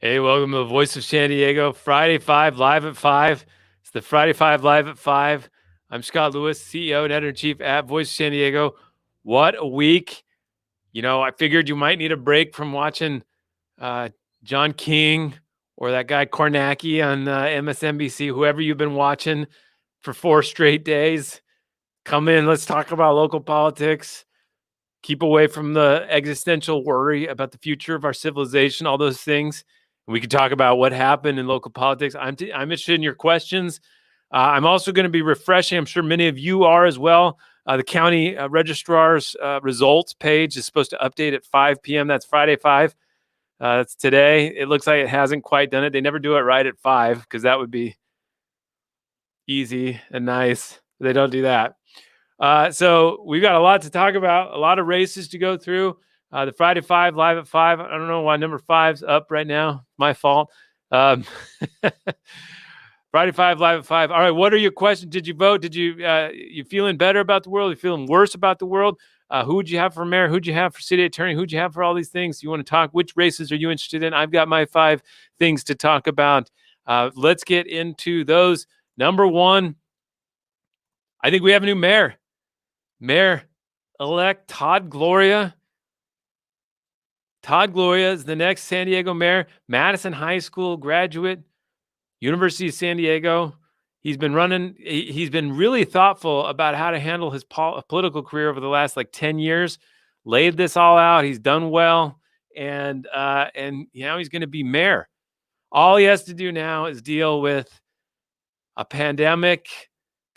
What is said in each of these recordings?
Hey, welcome to the Voice of San Diego, Friday 5, live at 5. It's the Friday 5 live at 5. I'm Scott Lewis, CEO and editor-in-chief at Voice of San Diego. What a week. I figured you might need a break from watching John King or that guy Kornacki on MSNBC, whoever you've been watching for 4 straight days. Come in, let's talk about local politics. Keep away from the existential worry about the future of our civilization, all those things. We can talk about what happened in local politics. I'm interested in your questions. I'm also going to be refreshing. I'm sure many of you are as well. The county registrar's results page is supposed to update at 5 p.m. That's Friday 5. That's today. It looks like it hasn't quite done it. They never do it right at 5 because that would be easy and nice. They don't do that. So we've got a lot to talk about, a lot of races to go through. The Friday 5, live at 5. I don't know why number 5's up right now. My fault. Friday 5, live at 5. All right, what are your questions? Did you vote? Did you feeling better about the world? You feeling worse about the world? Who would you have for mayor? Who'd you have for city attorney? Who'd you have for all these things? You want to talk? Which races are you interested in? I've got my 5 things to talk about. Let's get into those. Number 1, I think we have a new mayor. Mayor-elect Todd Gloria. Todd Gloria is the next San Diego mayor, Madison High School graduate, University of San Diego. He's been really thoughtful about how to handle his political career over the last 10 years, laid this all out. He's done well, and now he's going to be mayor. All he has to do now is deal with a pandemic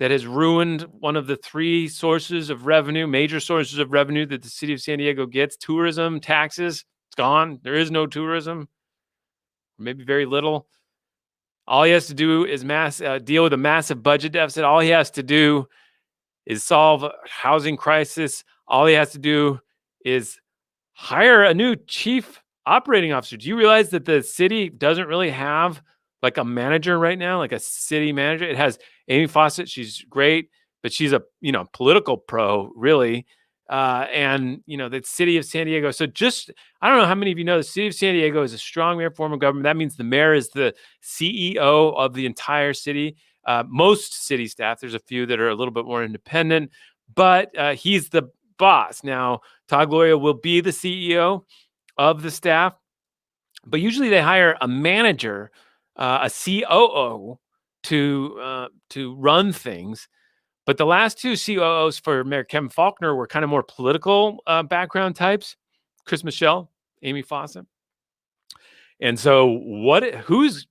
that has ruined one of the 3 sources of revenue, major sources of revenue that the city of San Diego gets: tourism, taxes. It's gone. There is no tourism, maybe very little. All he has to do is deal with a massive budget deficit. All he has to do is solve a housing crisis. All he has to do is hire a new chief operating officer. Do you realize that the city doesn't really have a manager right now, a city manager? It has Amy Fawcett. She's great, but she's a political pro, really. And the city of San Diego. So I don't know how many of you know, the city of San Diego is a strong mayor form of government. That means the mayor is the CEO of the entire city. Most city staff, there's a few that are a little bit more independent, but he's the boss. Now, Todd Gloria will be the CEO of the staff, but usually they hire a manager, a COO to run things. But the last 2 COOs for Mayor Kevin Faulconer were kind of more political background types: Chris Michelle, Amy Fawcett. And so who's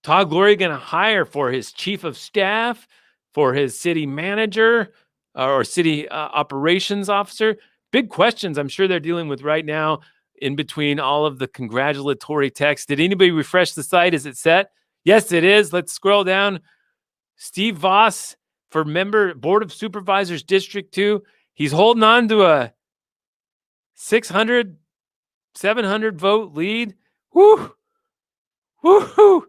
Todd Gloria going to hire for his chief of staff, for his city manager, or city operations officer? Big questions I'm sure they're dealing with right now, in between all of the congratulatory text. Did anybody refresh the site? Is it set? Yes, it is. Let's scroll down. Steve Voss for Board of Supervisors, District 2. He's holding on to a 600, 700 vote lead. Woo! Woo-hoo!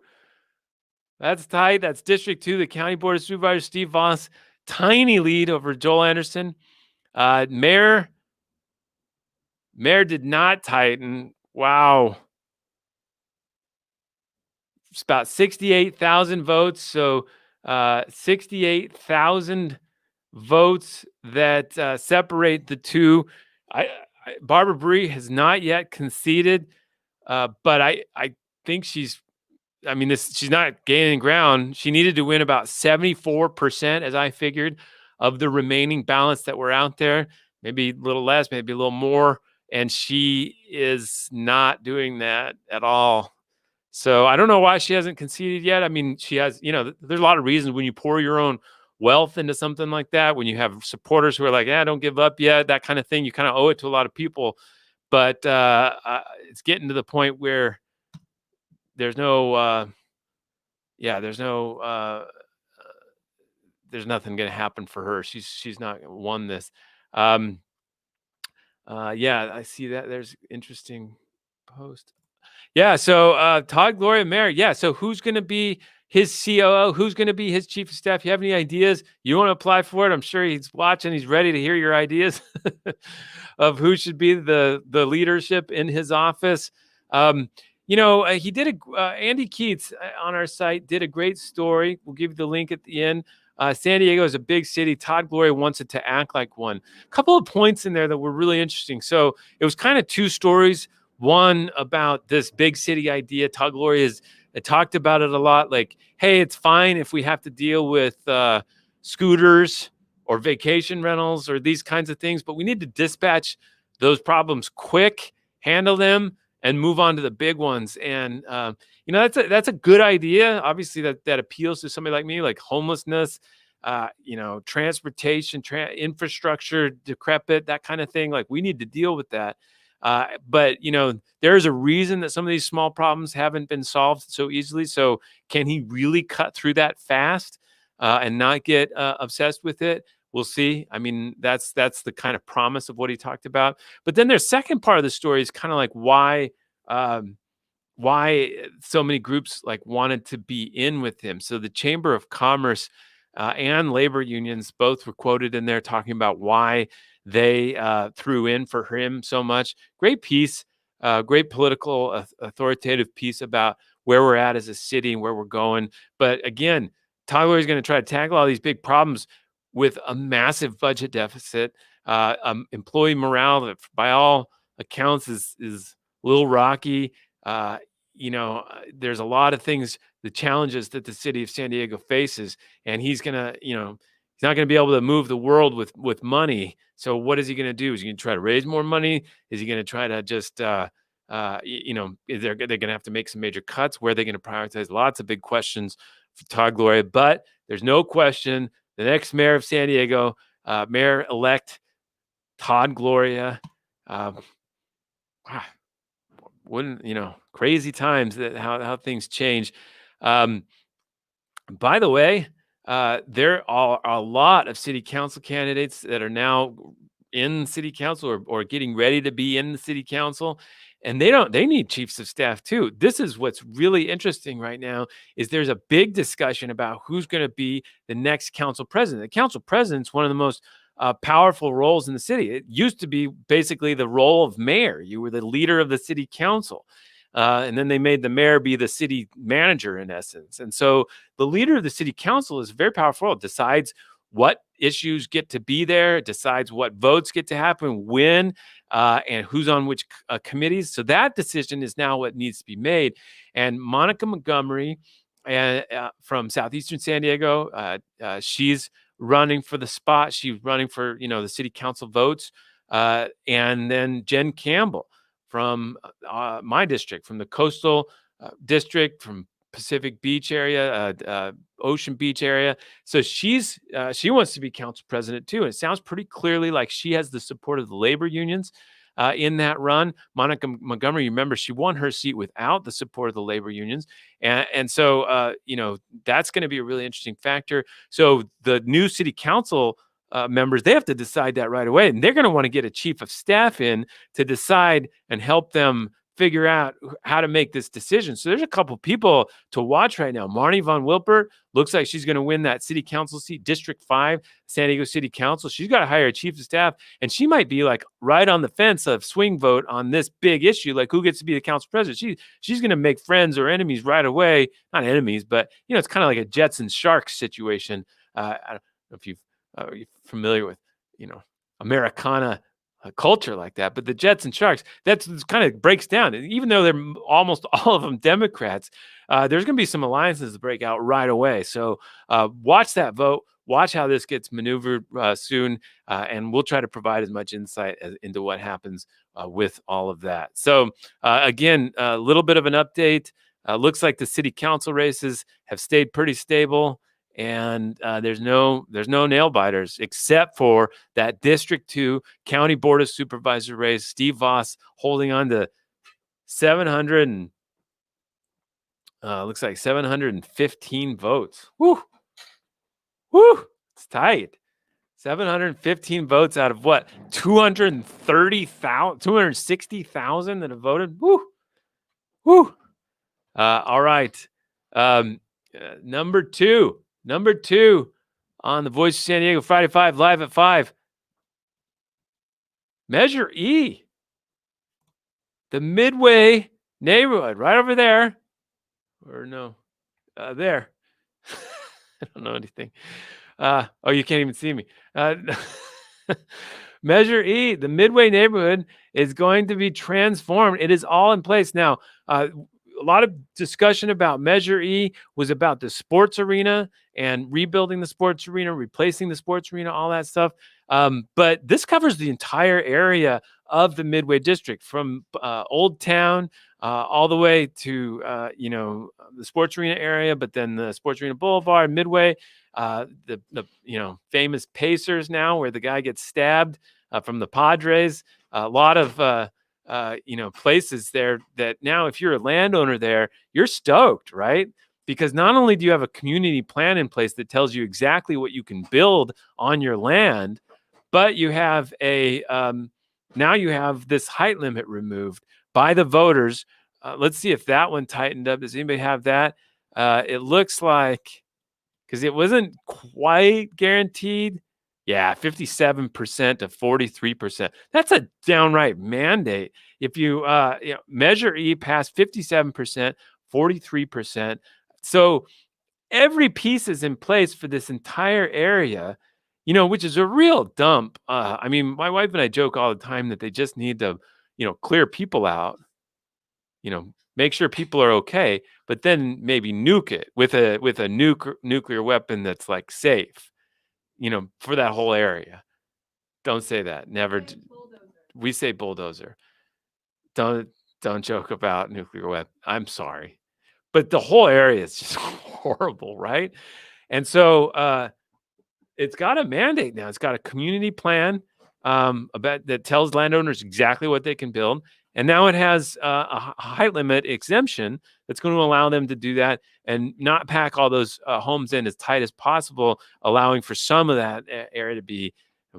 That's tight. That's District 2, the County Board of Supervisors, Steve Voss. Tiny lead over Joel Anderson. Mayor did not tighten. Wow. It's about 68,000 votes. So 68,000 votes that separate the two. Barbara Bree has not yet conceded, but I think she's not gaining ground. She needed to win about 74%, as I figured, of the remaining ballots that were out there. Maybe a little less, maybe a little more. And she is not doing that at all. So I don't know why she hasn't conceded yet. I mean, she has, there's a lot of reasons when you pour your own wealth into something like that, when you have supporters who are like, don't give up yet, that kind of thing. You kind of owe it to a lot of people. But it's getting to the point where there's nothing going to happen for her. She's not won this. I see that. There's interesting post. Yeah, so Todd Gloria, mayor. Yeah, so who's going to be his COO? Who's going to be his chief of staff? You have any ideas? You want to apply for it? I'm sure he's watching. He's ready to hear your ideas of who should be the leadership in his office. he did Andy Keats on our site did a great story. We'll give you the link at the end. San Diego is a big city. Todd Gloria wants it to act like one. A couple of points in there that were really interesting. So it was kind of two stories. One about this big city idea. Todd Gloria talked about it a lot. Like, hey, it's fine if we have to deal with scooters or vacation rentals or these kinds of things, but we need to dispatch those problems quick, handle them, and move on to the big ones. And that's a good idea. Obviously, that appeals to somebody like me, like homelessness, transportation, infrastructure decrepit, that kind of thing. Like, we need to deal with that. But there's a reason that some of these small problems haven't been solved so easily. So can he really cut through that fast and not get obsessed with it? We'll see. I mean, that's the kind of promise of what he talked about. But then there's second part of the story is kind of like why so many groups like wanted to be in with him. So the Chamber of Commerce and labor unions both were quoted in there talking about why they threw in for him so much. Great piece, great political authoritative piece about where we're at as a city and where we're going. But again, Tyler is going to try to tackle all these big problems with a massive budget deficit, employee morale that by all accounts is a little rocky. There's a lot of things, the challenges that the city of San Diego faces, and he's not going to be able to move the world with money. So what is he going to do? Is he going to try to raise more money? Is he going to try to just, they're going to have to make some major cuts? Where are they going to prioritize? Lots of big questions for Todd Gloria, but there's no question the next mayor of San Diego, Mayor-elect Todd Gloria, crazy times that how things change. By the way, there are a lot of city council candidates that are now in city council or getting ready to be in the city council, and they need chiefs of staff too. This is what's really interesting right now is there's a big discussion about who's going to be the next council president. The council president's one of the most powerful roles in the city. It used to be basically the role of mayor. You were the leader of the city council. And then they made the mayor be the city manager in essence. And so the leader of the city council is very powerful. It decides what issues get to be there. It decides what votes get to happen, when, and who's on which committees. So that decision is now what needs to be made. And Monica Montgomery from Southeastern San Diego, she's running for the spot. She's running for, the city council votes. And then Jen Campbell from my district, from the coastal district, from Pacific Beach area, Ocean Beach area. So she wants to be council president too. And it sounds pretty clearly like she has the support of the labor unions in that run. Monica Montgomery, remember, she won her seat without the support of the labor unions. And so, that's going to be a really interesting factor. So the new city council members, they have to decide that right away. And they're going to want to get a chief of staff in to decide and help them figure out how to make this decision. So there's a couple people to watch right now. Marnie Von Wilpert looks like she's going to win that city council seat, District 5, San Diego City Council. She's got to hire a chief of staff, and she might be like right on the fence of swing vote on this big issue, like who gets to be the council president. She's going to make friends or enemies right away. Not enemies, but it's kind of like a Jets and Sharks situation. I don't know if you're familiar with, Americana culture like that, but the Jets and Sharks, that's kind of breaks down. Even though they're almost all of them Democrats, there's going to be some alliances to break out right away. So watch that vote. Watch how this gets maneuvered soon, and we'll try to provide as much insight into what happens with all of that. So again, a little bit of an update. Looks like the city council races have stayed pretty stable. And there's no nail biters except for that District 2 County Board of Supervisor race. Steve Voss holding on to 700 and looks like 715 votes. Woo! It's tight. 715 votes out of what? 260,000 that have voted. Woo! All right. Number two on the Voice of San Diego, Friday 5, live at 5. Measure E. The Midway neighborhood right over there. Or no, there. I don't know anything. Oh, you can't even see me. Measure E, the Midway neighborhood is going to be transformed. It is all in place now. A lot of discussion about Measure E was about the sports arena and rebuilding the sports arena, replacing the sports arena, all that stuff. But this covers the entire area of the Midway district, from Old Town all the way to the sports arena area, but then the sports arena boulevard, Midway, the famous Pacers now, where the guy gets stabbed from the Padres. A lot of places there that now, if you're a landowner there, you're stoked, right? Because not only do you have a community plan in place that tells you exactly what you can build on your land, but you have now you have this height limit removed by the voters. Let's see if that one tightened up. Does anybody have that? It looks like, because it wasn't quite guaranteed. Yeah, 57% to 43%. That's a downright mandate. If you Measure E passed 57%, 43%. So every piece is in place for this entire area, which is a real dump. I mean, my wife and I joke all the time that they just need to, clear people out, make sure people are okay, but then maybe nuke it with a nuclear weapon that's like safe, for that whole area. Don't say that. Never. We say bulldozer. Don't joke about nuclear weapon. I'm sorry, but the whole area is just horrible, right? And so it's got a mandate now. It's got a community plan about that tells landowners exactly what they can build. And now it has a height limit exemption that's going to allow them to do that and not pack all those homes in as tight as possible, allowing for some of that area to be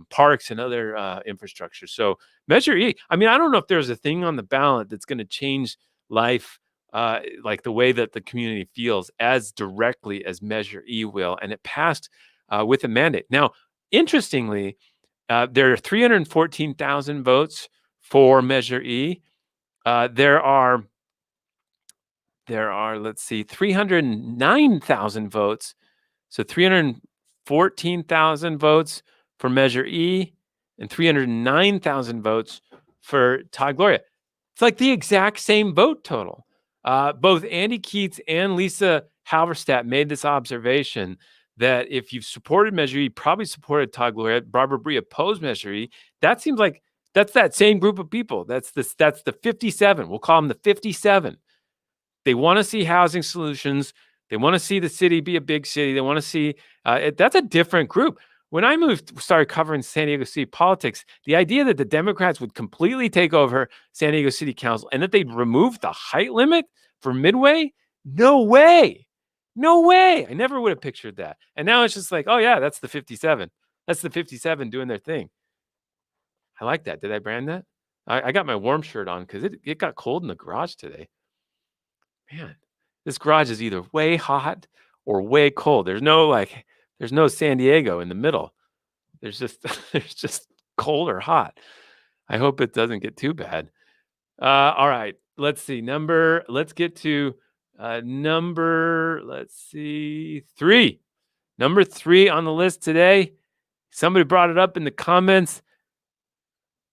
parks and other infrastructure. So Measure E, I mean, I don't know if there's a thing on the ballot that's going to change life, like the way that the community feels, as directly as Measure E will. And it passed with a mandate. Now, interestingly, there are 314,000 votes for Measure E. There are, let's see, 309,000 votes. So 314,000 votes for Measure E and 309,000 votes for Todd Gloria. It's like the exact same vote total. Both Andy Keats and Lisa Halverstadt made this observation that if you've supported Measure E, probably supported Todd Gloria. Barbara Brie opposed Measure E. That seems like that's that same group of people. That's the 57. We'll call them the 57. They want to see housing solutions. They want to see the city be a big city. They want to see that's a different group. When I started covering San Diego City politics, the idea that the Democrats would completely take over San Diego City Council and that they'd remove the height limit for Midway, no way. No way. I never would have pictured that. And now it's just like, oh yeah, that's the 57. That's the 57 doing their thing. I like that. Did I brand that? I got my warm shirt on because it got cold in the garage today. Man, this garage is either way hot or way cold. There's no San Diego in the middle. There's just cold or hot. I hope it doesn't get too bad. All right, let's see. Let's get to number 3. Number 3 on the list today. Somebody brought it up in the comments.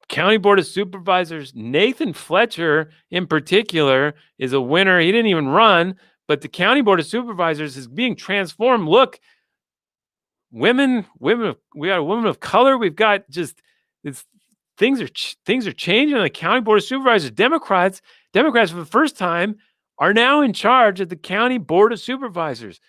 County Board of Supervisors, Nathan Fletcher in particular, is a winner. He didn't even run, but the County Board of Supervisors is being transformed. Look, women, we got a woman of color. We've got just things are changing on the County Board of Supervisors. Democrats for the first time are now in charge of the County Board of Supervisors.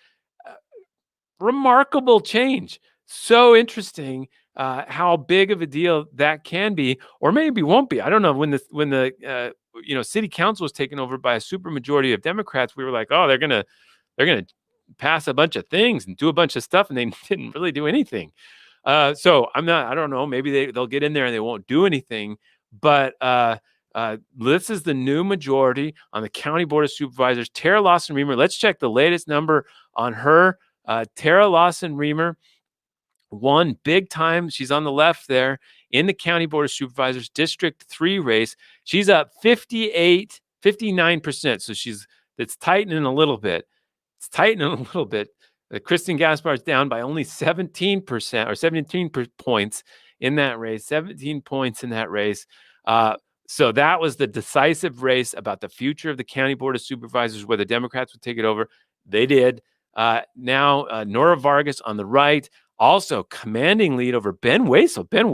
Remarkable change. So interesting. How big of a deal that can be, or maybe won't be. I don't know. When the city council was taken over by a supermajority of Democrats, we were like, oh, they're gonna pass a bunch of things and do a bunch of stuff, and they didn't really do anything. So I don't know. Maybe they'll get in there and they won't do anything. But this is the new majority on the County Board of Supervisors. Tara Lawson-Remer. Let's check the latest number on her. Tara Lawson-Remer won big time. She's on the left there in the County Board of Supervisors District 3 race. She's up 58 59%. So it's tightening a little bit. It's tightening a little bit. Kristen Gaspar is down by only 17% or 17 points in that race, 17 points in that race. So that was the decisive race about the future of the County Board of Supervisors, where the Democrats would take it over. They did. Now, Nora Vargas on the right, also commanding lead over Ben Waso. Ben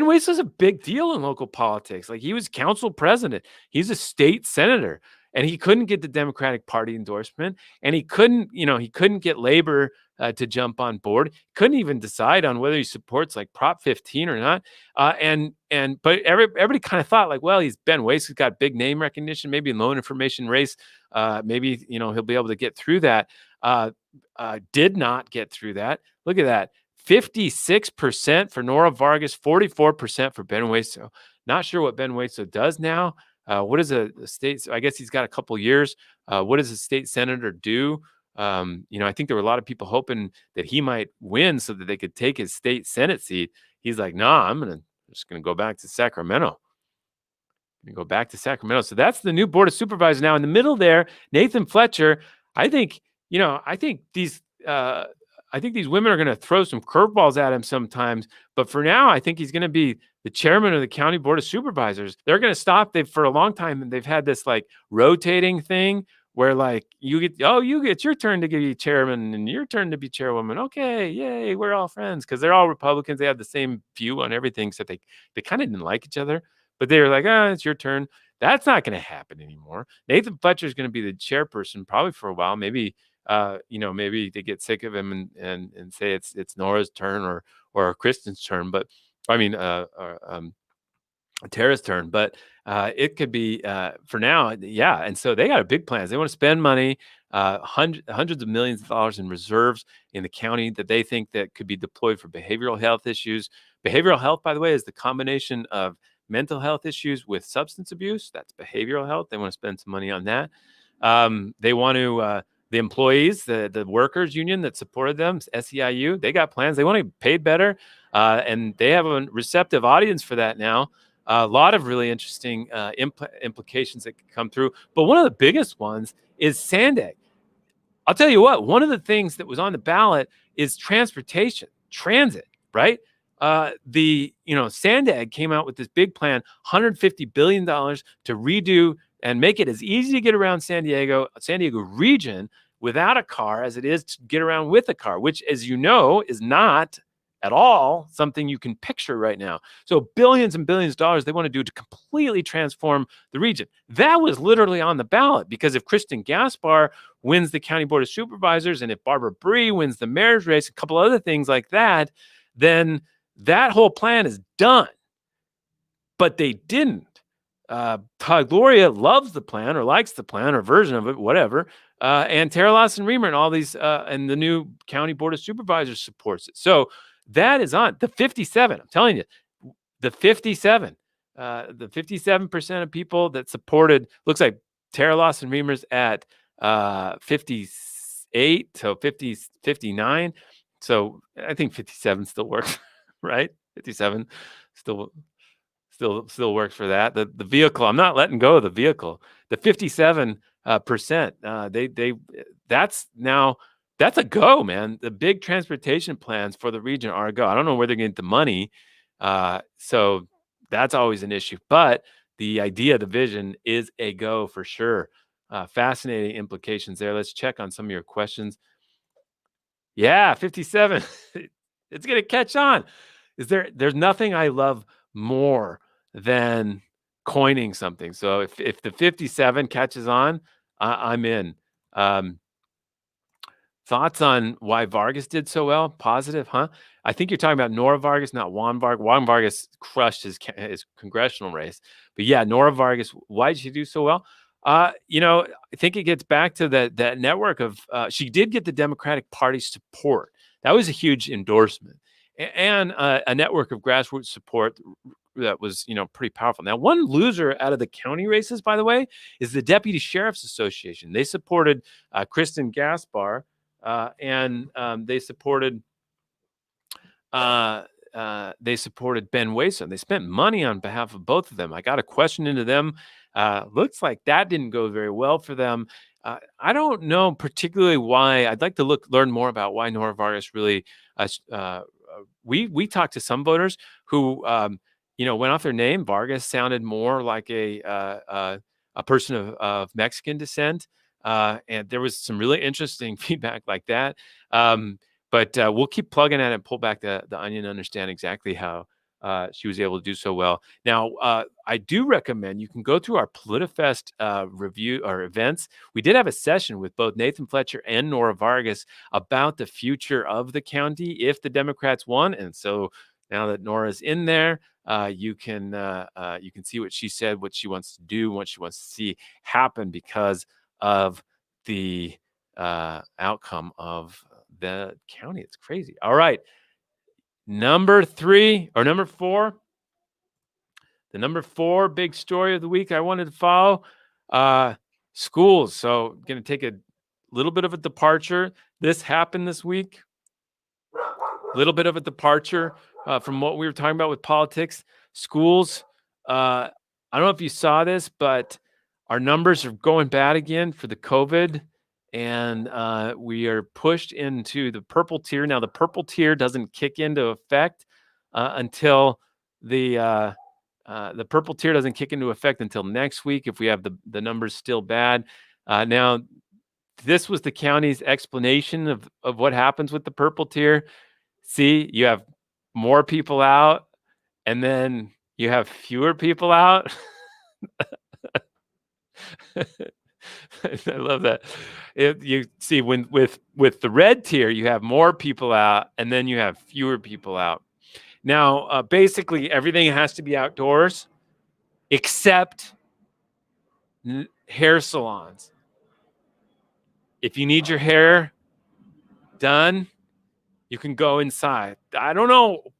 Waso's a big deal in local politics. Like, he was council president. He's a state senator, and he couldn't get the Democratic Party endorsement, and he couldn't get Labor to jump on board. Couldn't even decide on whether he supports like Prop 15 or not. But everybody kind of thought, like, well, he's Ben Waso, he's got big name recognition, maybe in low information race, maybe he'll be able to get through that. Did not get through that. Look at that. 56% for Nora Vargas, 44% for Ben Waso. Not sure what Ben Waso does now. What is a state? I guess he's got a couple years. What does a state senator do? I think there were a lot of people hoping that he might win so that they could take his state Senate seat. He's like, nah, I'm just gonna go back to Sacramento. So that's the new Board of Supervisors. Now in the middle there, Nathan Fletcher. I think these women are going to throw some curveballs at him sometimes. But for now, I think he's going to be the chairman of the County Board of Supervisors. They're going to stop. For a long time, they've had this like rotating thing where like it's your turn to be chairman and your turn to be chairwoman. Okay, yay, we're all friends, because they're all Republicans. They have the same view on everything, so they kind of didn't like each other. But they were like, it's your turn. That's not going to happen anymore. Nathan Fletcher is going to be the chairperson probably for a while. Maybe maybe they get sick of him and say it's Nora's turn or Kristen's turn, but I mean Tara's turn. But it could be for now, yeah. And so they got big plans. They want to spend money, hundreds of millions of dollars in reserves in the county that they think that could be deployed for behavioral health issues. Behavioral health, by the way, is the combination of mental health issues with substance abuse. That's behavioral health. They want to spend some money on that. They want to the employees, the workers union that supported them, SEIU, they got plans. They want to be paid better, and they have a receptive audience for that now. A lot of really interesting implications that could come through. But one of the biggest ones is Sandag. I'll tell you what, one of the things that was on the ballot is transit, right? Sandag came out with this big plan, $150 billion to redo and make it as easy to get around San Diego region without a car as it is to get around with a car, which, as you know, is not at all something you can picture right now. So billions and billions of dollars they want to do to completely transform the region. That was literally on the ballot, because if Kristen Gaspar wins the County Board of Supervisors and if Barbara Bree wins the mayor's race, a couple other things like that, then that whole plan is done. But they didn't. Gloria loves the plan or likes the plan or version of it, whatever. And Tara Lawson-Remer and all these and the new County Board of Supervisors supports it. So that is on the 57. I'm telling you, the 57 of people that supported, looks like Tara Lawson-Remer's at 58, so 59. So I think 57 still works, right? 57 still works for that. The vehicle, I'm not letting go of the vehicle. The 57%, that's a go, man. The big transportation plans for the region are a go. I don't know where they're going to get the money. So that's always an issue. But the idea, the vision is a go for sure. Fascinating implications there. Let's check on some of your questions. Yeah, 57. It's going to catch on. There's nothing I love more than coining something. So if the 57 catches on, I'm in. Thoughts on why Vargas did so well? Positive, huh? I think you're talking about Nora Vargas, not Juan Vargas. Juan Vargas crushed his congressional race. But yeah, Nora Vargas, why did she do so well? I think it gets back to that network of she did get the Democratic Party support. That was a huge endorsement, and a network of grassroots support that was pretty powerful. Now, one loser out of the county races, by the way, is the Deputy Sheriff's Association. They supported Kristen Gaspar, and they supported they supported Ben Wason. They spent money on behalf of both of them. I got a question into them. Looks like that didn't go very well for them. I don't know particularly why. I'd like to learn more about why Nora Vargas really. We talked to some voters who went off their name. Vargas sounded more like a person of Mexican descent, and there was some really interesting feedback like that. But we'll keep plugging at it and pull back the onion and understand exactly how she was able to do so well. Now, I do recommend you can go through our PolitiFest review or events. We did have a session with both Nathan Fletcher and Nora Vargas about the future of the county if the Democrats won. And so now that Nora's in there, you can see what she said, what she wants to do, what she wants to see happen because of the outcome of the county. It's crazy. All right. Number 4. The number 4 big story of the week I wanted to follow. Schools. So going to take a little bit of a departure. This happened this week. A little bit of a departure from what we were talking about with politics. Schools. I don't know if you saw this, but our numbers are going bad again for the COVID. And we are pushed into the purple tier. Now, the purple tier doesn't kick into effect until the purple tier doesn't kick into effect until next week if we have the numbers still bad. Now, this was the county's explanation of what happens with the purple tier. See, you have more people out, and then you have fewer people out. I love that. You see, when with the red tier, you have more people out, and then you have fewer people out. Now, basically, everything has to be outdoors, except hair salons. If you need your hair done, you can go inside. I don't know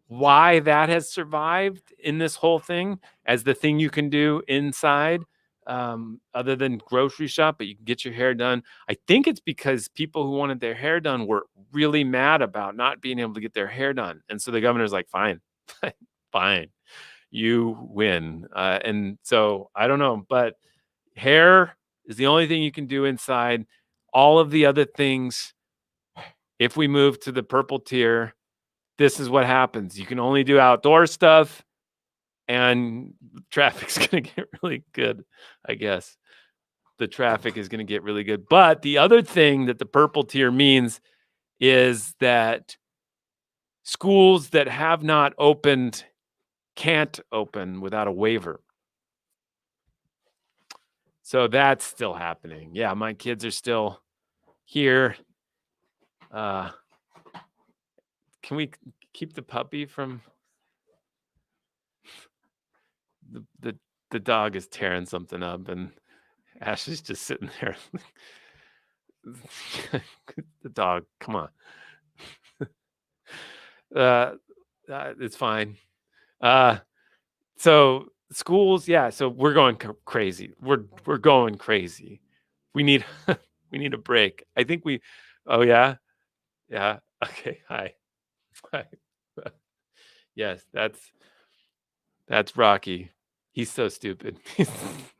why that has survived in this whole thing as the thing you can do inside. Other than grocery shop, but you can get your hair done. I think it's because people who wanted their hair done were really mad about not being able to get their hair done. And so the governor's like, fine, fine, you win. And so I don't know, but hair is the only thing you can do inside. All of the other things, if we move to the purple tier, this is what happens. You can only do outdoor stuff. And traffic's going to get really good, I guess. The traffic is going to get really good. But the other thing that the purple tier means is that schools that have not opened can't open without a waiver. So that's still happening. Yeah, my kids are still here. Can we keep the puppy from... The dog is tearing something up, and Ashley's just sitting there. The dog, come on. It's fine. So schools, yeah. So we're going crazy. We're going crazy. We need a break. I think we. Oh yeah, yeah. Okay. Hi. Yes, that's Rocky. He's so stupid.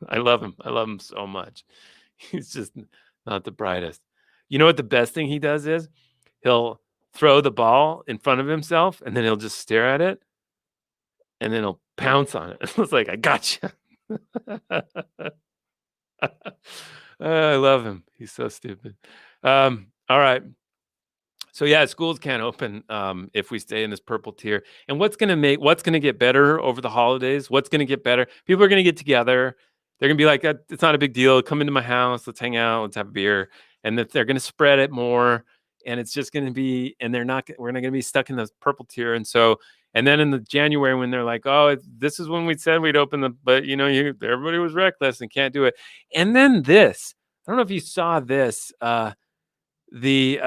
I love him. I love him so much. He's just not the brightest. You know what the best thing he does is? He'll throw the ball in front of himself, and then he'll just stare at it, and then he'll pounce on it. It's like, I gotcha. I love him. He's so stupid. All right. So yeah, schools can't open if we stay in this purple tier. And what's going to get better over the holidays? What's going to get better? People are going to get together. They're going to be like, it's not a big deal. Come into my house. Let's hang out. Let's have a beer. And that they're going to spread it more. And it's just going to be, and we're not going to be stuck in the purple tier. And so, and then in the January when they're like, oh, this is when we said we'd open but everybody was reckless and can't do it. And then this, I don't know if you saw this, the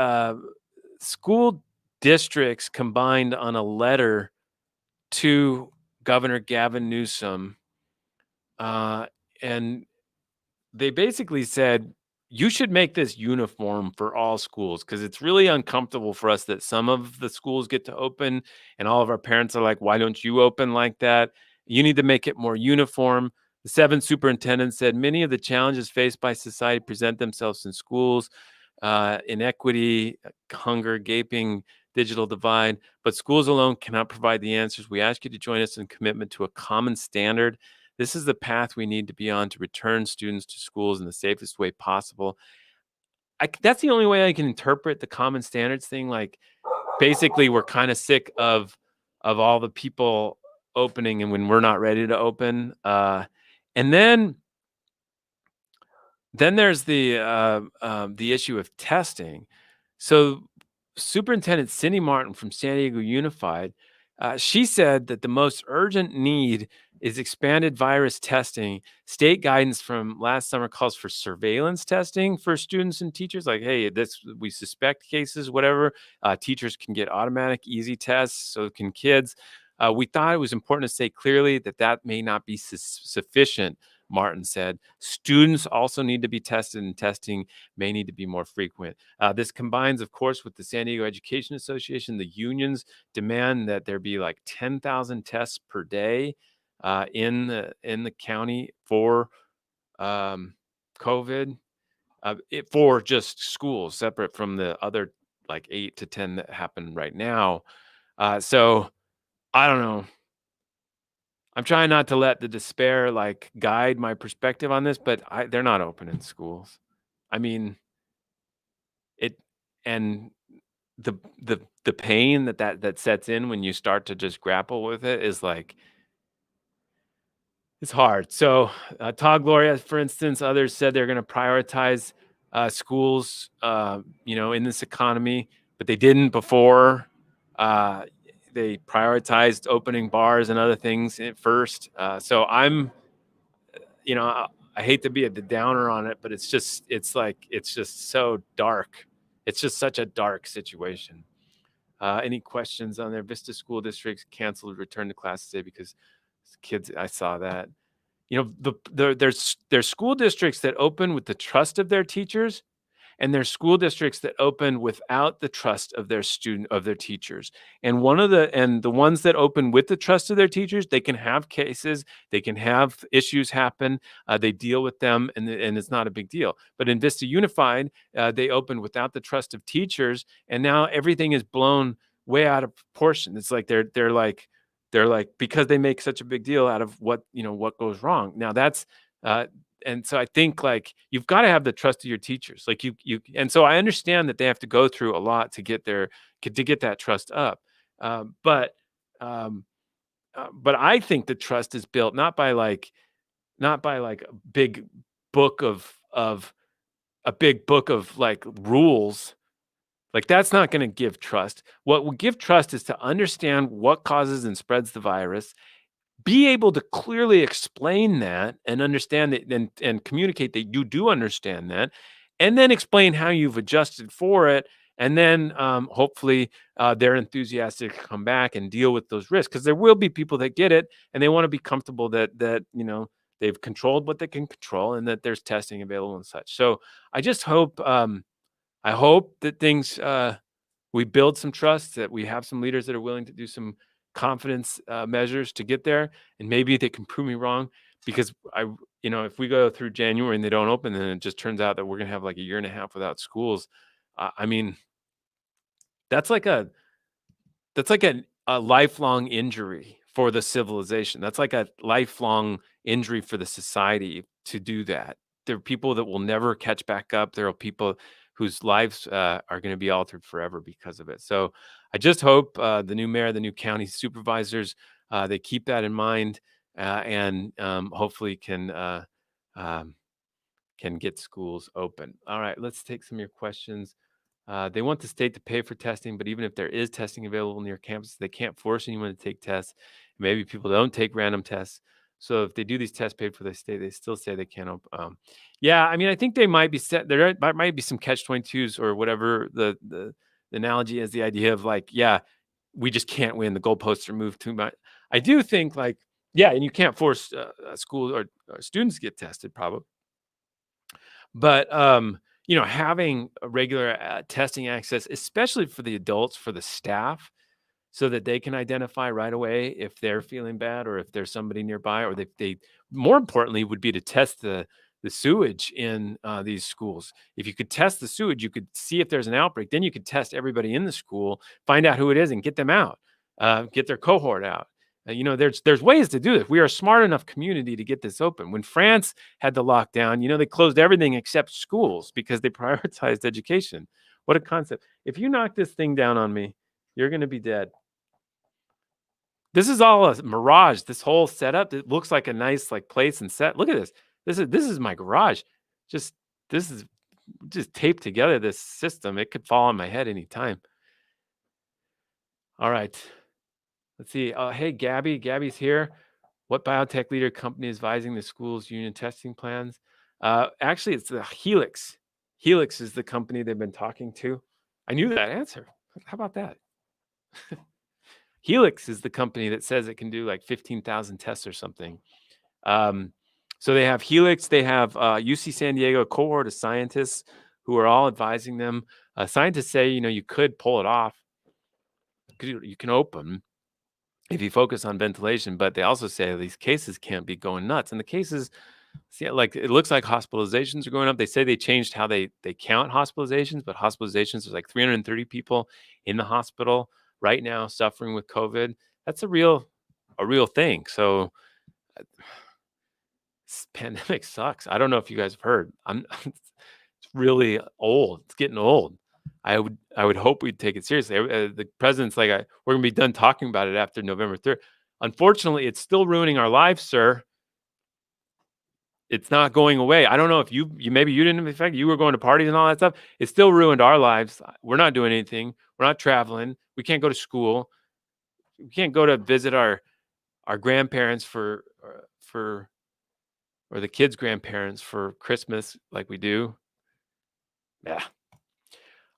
school districts combined on a letter to Governor Gavin Newsom, and they basically said, you should make this uniform for all schools because it's really uncomfortable for us that some of the schools get to open and all of our parents are like, why don't you open like that? You need to make it more uniform. The seventh superintendent said many of the challenges faced by society present themselves in schools, inequity, hunger, gaping digital divide, but schools alone cannot provide the answers. We ask you to join us in commitment to a common standard. This is the path we need to be on to return students to schools in the safest way possible. That's the only way I can interpret the common standards thing. Like, basically, we're kind of sick of all the people opening, and when we're not ready to open. And then there's the issue of testing. So, Superintendent Cindy Martin from San Diego Unified, she said that the most urgent need is expanded virus testing. State guidance from last summer calls for surveillance testing for students and teachers. Like, hey, this we suspect cases, whatever. Teachers can get automatic, easy tests. So can kids. We thought it was important to say clearly that that may not be sufficient. Martin said, students also need to be tested, and testing may need to be more frequent. This combines, of course, with the San Diego Education Association. The unions demand that there be like 10,000 tests per day in the county for COVID, for just schools, separate from the other like 8 to 10 that happen right now. So I don't know. I'm trying not to let the despair like guide my perspective on this, but they're not open in schools. I mean, it and the pain that sets in when you start to just grapple with it is like it's hard. So, Todd Gloria, for instance, others said they're going to prioritize schools, in this economy, but they didn't before. Uh, they prioritized opening bars and other things at first. So I hate to be a downer on it, but it's just so dark. It's just such a dark situation. Any questions on their Vista school districts canceled return to class today because kids? I saw that. There's school districts that open with the trust of their teachers, and there's school districts that open without the trust of their teachers. And the ones that open with the trust of their teachers, they can have cases, they can have issues happen, they deal with them, and it's not a big deal. But in Vista Unified, they open without the trust of teachers, and now everything is blown way out of proportion. It's like they're like because they make such a big deal out of what goes wrong. Now that's and so I think like you've got to have the trust of your teachers. Like and so I understand that they have to go through a lot to get that trust up. Um, but um, but I think the trust is built not by like book of a big book of like rules. Like that's not going to give trust. What will give trust is to understand what causes and spreads the virus, be able to clearly explain that and understand it and communicate that you do understand that, and then explain how you've adjusted for it. And then hopefully they're enthusiastic to come back and deal with those risks, because there will be people that get it and they want to be comfortable that they've controlled what they can control and that there's testing available and such. So I just hope that things we build some trust, that we have some leaders that are willing to do some confidence measures to get there, and maybe they can prove me wrong, because if we go through January and they don't open, then it just turns out that we're gonna have like a year and a half without schools. I mean, that's like a lifelong injury for the civilization. That's like a lifelong injury for the society to do that. There are people that will never catch back up. There are people whose lives are going to be altered forever because of it. So I just hope the new mayor, the new county supervisors, they keep that in mind, and hopefully can get schools open. All right, let's take some of your questions. They want the state to pay for testing, but even if there is testing available near campus, they can't force anyone to take tests. Maybe people don't take random tests. So if they do these tests paid for the state, they still say they can't. Yeah, I mean, I think they might be set. There might be some catch-22s or whatever the analogy is. The idea of like, yeah, we just can't win. The goalposts are moved too much. I do think like, yeah, and you can't force a school or students to get tested, probably. But having a regular testing access, especially for the adults, for the staff, so that they can identify right away if they're feeling bad or if there's somebody nearby, or they more importantly would be to test the sewage in these schools. If you could test the sewage, you could see if there's an outbreak. Then you could test everybody in the school, find out who it is, and get them out, get their cohort out. There's ways to do this. We are a smart enough community to get this open. When France had the lockdown, they closed everything except schools because they prioritized education. What a concept! If you knock this thing down on me, you're going to be dead. This is all a mirage. This whole setup, it looks like a nice place and set. Look at this. This is my garage. This is just taped together, this system. It could fall on my head anytime. All right. Let's see. Hey, Gabby. Gabby's here. What biotech leader company is advising the school's union testing plans? Actually, it's the Helix. Helix is the company they've been talking to. I knew that answer. How about that? Helix is the company that says it can do 15,000 tests or something. So they have Helix, they have UC San Diego, a cohort of scientists who are all advising them. Scientists say, you could pull it off. You can open if you focus on ventilation, but they also say these cases can't be going nuts. And the cases, it looks like hospitalizations are going up. They say they changed how they count hospitalizations, but hospitalizations, there's 330 people in the hospital right now suffering with COVID. That's a real thing. So this pandemic sucks. I don't know if you guys have heard. It's really old. It's getting old. I would hope we'd take it seriously. The president's like, we're gonna be done talking about it after November 3rd. Unfortunately, it's still ruining our lives, sir. It's not going away. I don't know if you maybe you didn't affect. You were going to parties and all that stuff. It still ruined our lives. We're not doing anything. We're not traveling. We can't go to school. We can't go to visit our grandparents or the kids' grandparents for Christmas like we do. Yeah.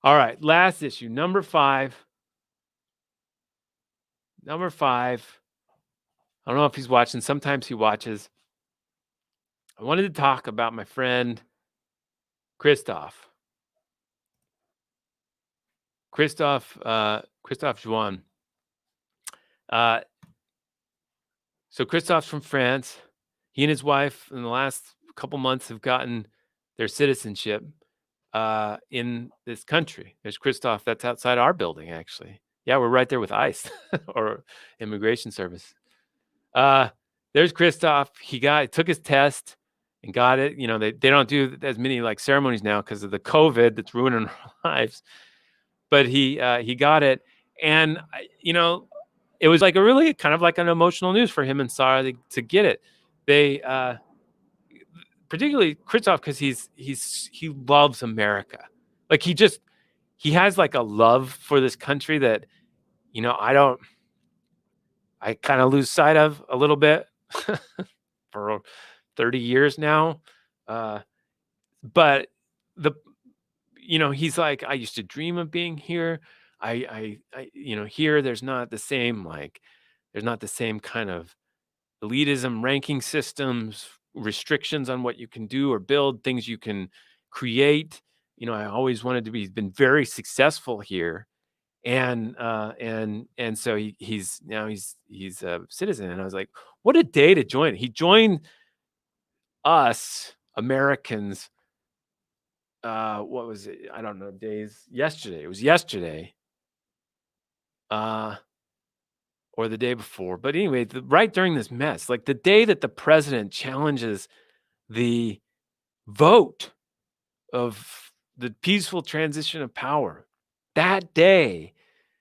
All right. Last issue, number 5. Number 5. I don't know if he's watching. Sometimes he watches. I wanted to talk about my friend Christophe. Christophe Juan. So Christophe's from France. He and his wife in the last couple months have gotten their citizenship in this country. There's Christophe. That's outside our building, actually. Yeah, we're right there with ICE or Immigration Service. There's Christophe. He took his test and got it. They don't do as many ceremonies now because of the COVID that's ruining our lives. But he got it, and it was a really kind of an emotional news for him and Sarah to get it. They particularly Christophe, because he loves America. He has a love for this country that I kind of lose sight of a little bit for 30 years now. But he's like, I used to dream of being here. I here there's not the same kind of elitism, ranking systems, restrictions on what you can do or build, things you can create. I always wanted to been very successful here. And so he's a citizen. And I was like, what a day to join. He joined us Americans. What was it? I don't know, days. Yesterday. It was yesterday. Or the day before. But anyway, right during this mess, the day that the president challenges the vote of the peaceful transition of power, that day,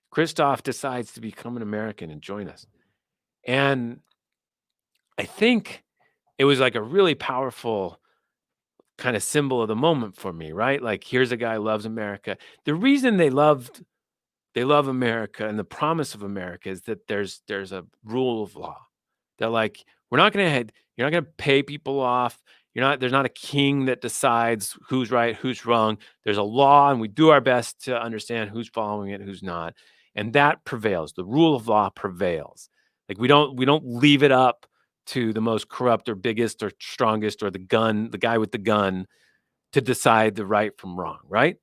Christophe decides to become an American and join us. And I think it was a really powerful kind of symbol of the moment for me, right? Here's a guy who loves America. The reason they love America and the promise of America is that there's a rule of law. That you're not gonna pay people off. There's not a king that decides who's right, who's wrong. There's a law, and we do our best to understand who's following it, who's not. And that prevails. The rule of law prevails. We don't leave it up to the most corrupt or biggest or strongest or the guy with the gun to decide the right from wrong, right?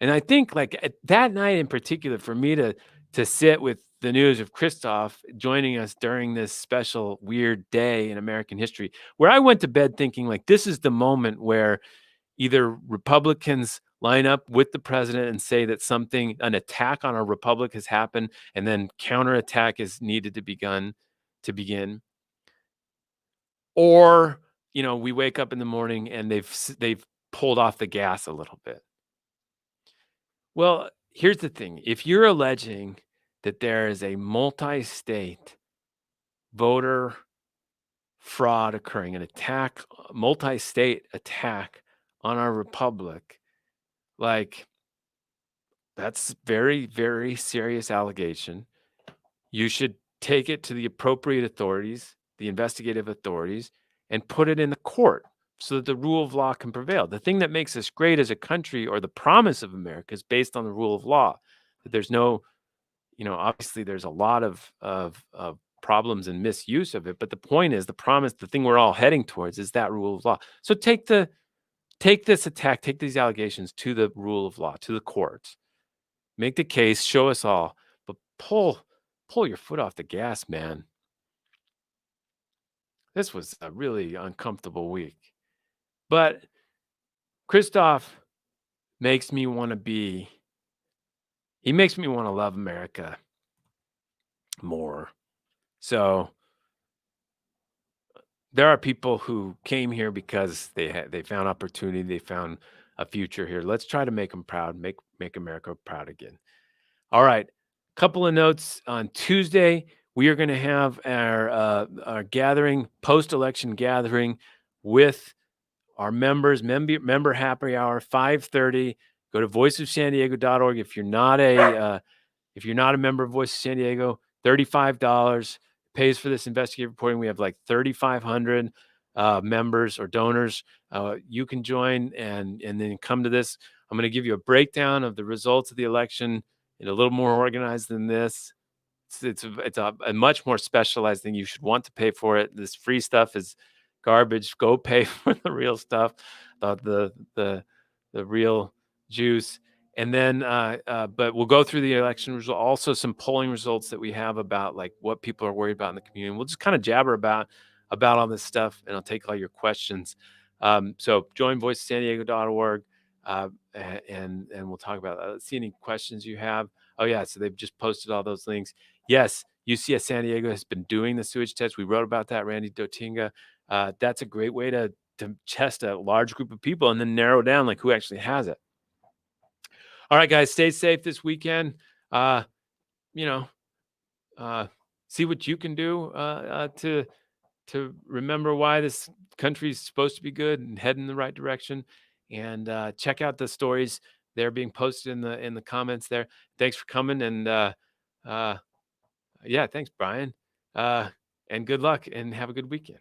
And I think like that night in particular, for me to sit with the news of Christoph joining us during this special weird day in American history, where I went to bed thinking like this is the moment where either Republicans line up with the president and say that an attack on our republic has happened, and then counterattack is needed to begin, or we wake up in the morning and they've pulled off the gas a little bit. Well, here's the thing. If you're alleging that there is a multi-state voter fraud occurring, an attack, multi-state attack on our republic, like that's very, very serious allegation. You should take it to the appropriate authorities, the investigative authorities, and put it in the court so that the rule of law can prevail. The thing that makes us great as a country, or the promise of America, is based on the rule of law. That there's no, obviously there's a lot of problems and misuse of it, but the point is, the promise, the thing we're all heading towards, is that rule of law. So take this attack, take these allegations to the rule of law, to the courts. Make the case, show us all, but pull your foot off the gas, man. This was a really uncomfortable week. But Christoph makes me want to love America more. So there are people who came here because they found opportunity, they found a future here. Let's try to make them proud, make America proud again. All right, couple of notes. On Tuesday, we are going to have our gathering, post-election gathering with our member happy hour, 5:30. Go to voiceofsandiego.org. If you're not a member of Voice of San Diego, $35 pays for this investigative reporting. We have like 3,500 members or donors. You can join and then come to this. I'm going to give you a breakdown of the results of the election in a little more organized than this. It's a much more specialized thing. You should want to pay for it. This free stuff is garbage. Go pay for the real stuff, the real juice. And then, but we'll go through the election result, also some polling results that we have about like what people are worried about in the community. We'll just kind of jabber about all this stuff, and I'll take all your questions. So join voicesandiego.org, and we'll talk about that. Let's see any questions you have. Oh yeah, so they've just posted all those links. Yes, UCS San Diego has been doing the sewage test. We wrote about that, Randy Dotinga. That's a great way to test a large group of people and then narrow down like who actually has it. All right, guys, stay safe this weekend. See what you can do to remember why this country is supposed to be good and head in the right direction. And check out the stories. They're being posted in the comments there. Thanks for coming. And yeah, thanks, Brian. And good luck and have a good weekend.